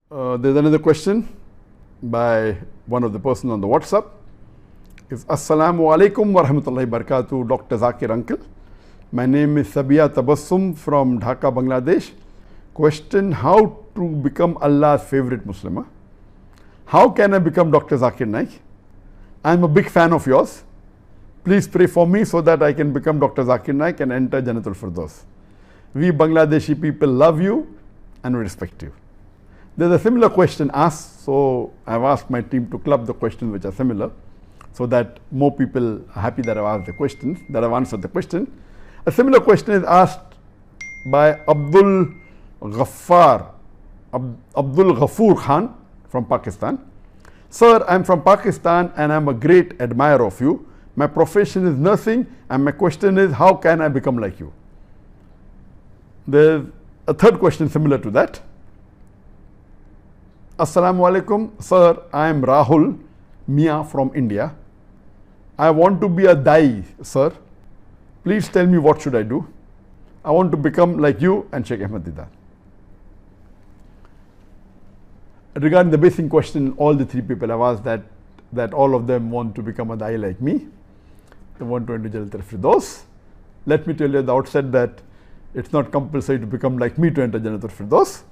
There's another question by one of the person on the WhatsApp. It's Assalamu alaikum wa rahmatullahi barakatuh, Dr. Zakir uncle. My name is Sabia Tabassum from Dhaka, Bangladesh. Question: how to become Allah's favorite Muslim? How can I become Dr. Zakir Naik? I'm a big fan of yours. Please pray for me so that I can become Dr. Zakir Naik and enter Jannatul Firdaus. We Bangladeshi people love you and we respect you. There's a similar question asked, so I've asked my team to club the questions which are similar, so that more people are happy that I've asked the questions, that I've answered the question. A similar question is asked by Abdul Ghaffar Khan from Pakistan. Sir, I'm from Pakistan and I'm a great admirer of you. My profession is nursing and my question is, how can I become like you? There's a third question similar to that. Assalamu alaikum, sir, I am Rahul Mia from India. I want to be a Dai, sir. Please tell me what should I do. I want to become like you and Sheikh Ahmed Didan. Regarding the basic question, all the three people have asked that all of them want to become a Dai like me. They want to enter Jannatul Firdaus. Let me tell you at the outset that it's not compulsory to become like me to enter Jannatul Firdaus.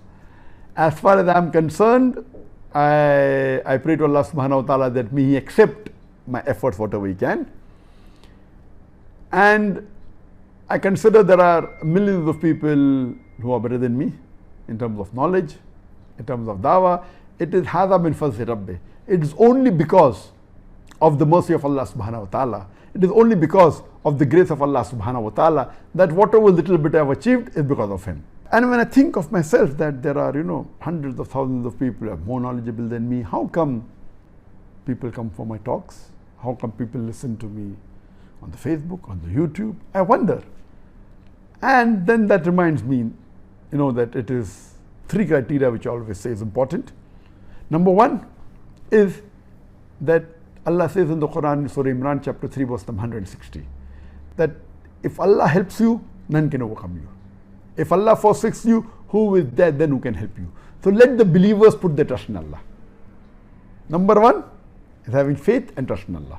As far as I am concerned, I pray to Allah subhanahu wa ta'ala that may He accept my efforts whatever He can. And I consider there are millions of people who are better than me in terms of knowledge, in terms of dawah. It is hadha min fazli rabbi. It is only because of the mercy of Allah subhanahu wa ta'ala. It is only because of the grace of Allah subhanahu wa ta'ala that whatever little bit I have achieved is because of Him. And when I think of myself that there are, hundreds of thousands of people who are more knowledgeable than me, how come people come for my talks? How come people listen to me on the Facebook, on the YouTube? I wonder. And then that reminds me, that it is three criteria which I always say is important. Number one is that Allah says in the Quran, in Surah Imran, chapter 3, verse number 160, that if Allah helps you, none can overcome you. If Allah forsakes you, who is there then who can help you? So let the believers put their trust in Allah. Number one is having faith and trust in Allah.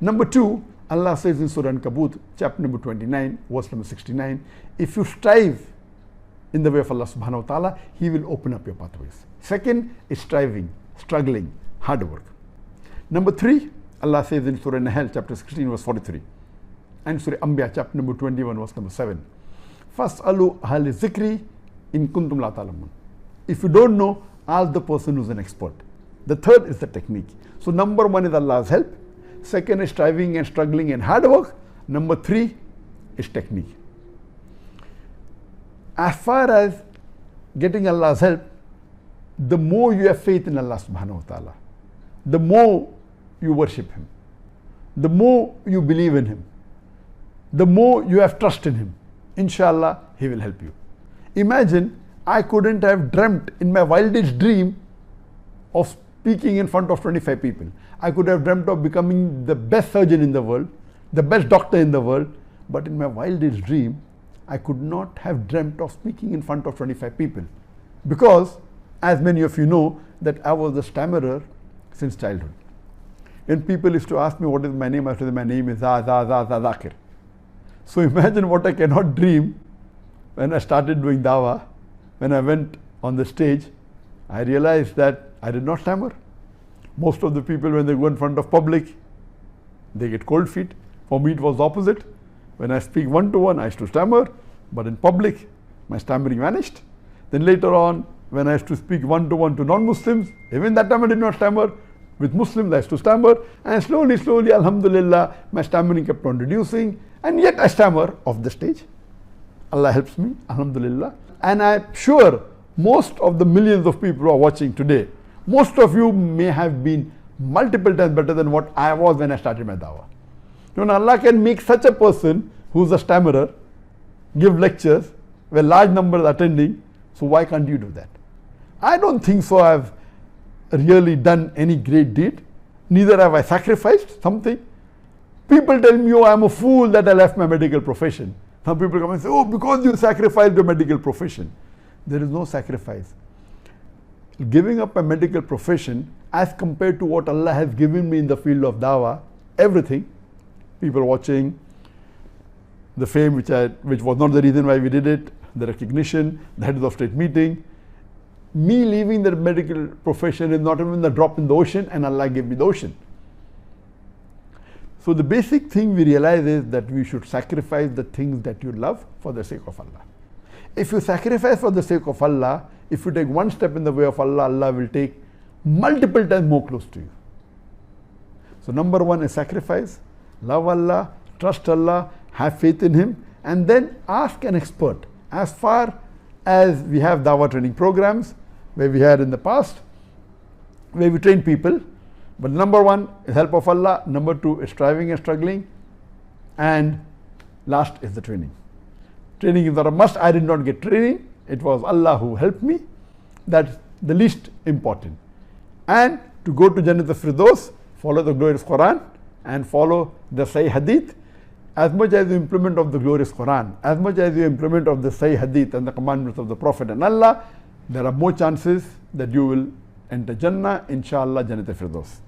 Number two, Allah says in Surah Ankabut, chapter number 29, verse number 69, if you strive in the way of Allah subhanahu wa ta'ala, He will open up your pathways. Second is striving, struggling, hard work. Number three, Allah says in Surah Nahl, chapter 16, verse 43, and Surah Anbiya, chapter number 21, verse number 7, Fas'alu ahli zikri in kuntum la ta'lamun. If you don't know, ask the person who's an expert. The third is the technique. So number one is Allah's help. Second is striving and struggling and hard work. Number three is technique. As far as getting Allah's help, the more you have faith in Allah subhanahu wa ta'ala, the more you worship Him, the more you believe in Him, the more you have trust in Him, inshallah, He will help you. Imagine, I couldn't have dreamt in my wildest dream of speaking in front of 25 people. I could have dreamt of becoming the best surgeon in the world, the best doctor in the world, but in my wildest dream, I could not have dreamt of speaking in front of 25 people. Because, as many of you know, that I was a stammerer since childhood. When people used to ask me what is my name, I said my name is Zakir. So imagine what I cannot dream when I started doing dawah. When I went on the stage, I realized that I did not stammer. Most of the people, when they go in front of public, they get cold feet. For me, it was the opposite. When I speak one-to-one, I used to stammer, but in public, my stammering vanished. Then later on, when I used to speak one-to-one to non-Muslims, even that time I did not stammer. With Muslims, I used to stammer, and slowly, alhamdulillah, my stammering kept on reducing, and yet I stammer off the stage. Allah helps me, alhamdulillah. And I'm sure most of the millions of people who are watching today, most of you may have been multiple times better than what I was when I started my dawah. Allah can make such a person who's a stammerer give lectures where large numbers are attending, so why can't you do that? I don't think so I've really done any great deed, neither have I sacrificed something. People tell me, oh, I'm a fool that I left my medical profession. Some people come and say, oh, because you sacrificed your medical profession. There is no sacrifice. giving up a medical profession as compared to what Allah has given me in the field of dawah, everything, people watching, the fame which was not the reason why we did it, the recognition, the head of state meeting. Me leaving the medical profession is not even the drop in the ocean, and Allah gave me the ocean. So the basic thing we realize is that we should sacrifice the things that you love for the sake of Allah. If you sacrifice for the sake of Allah, if you take one step in the way of Allah, Allah will take multiple times more close to you. So number one is sacrifice, love Allah, trust Allah, have faith in Him, and then ask an expert. As far as we have dawah training programs, where we had in the past, where we train people, but number one is help of Allah, number two is striving and struggling, and last is the training. Training is not a must. I did not get training. It was Allah who helped me. That's the least important. And to go to Jannat al-Firdaus, follow the glorious Quran and follow the Sahih Hadith. As much as you implement of the glorious Quran, as much as you implement of the Sahih Hadith and the commandments of the Prophet and Allah, there are more chances that you will enter Jannah, inshallah, Jannat al-Firdaus.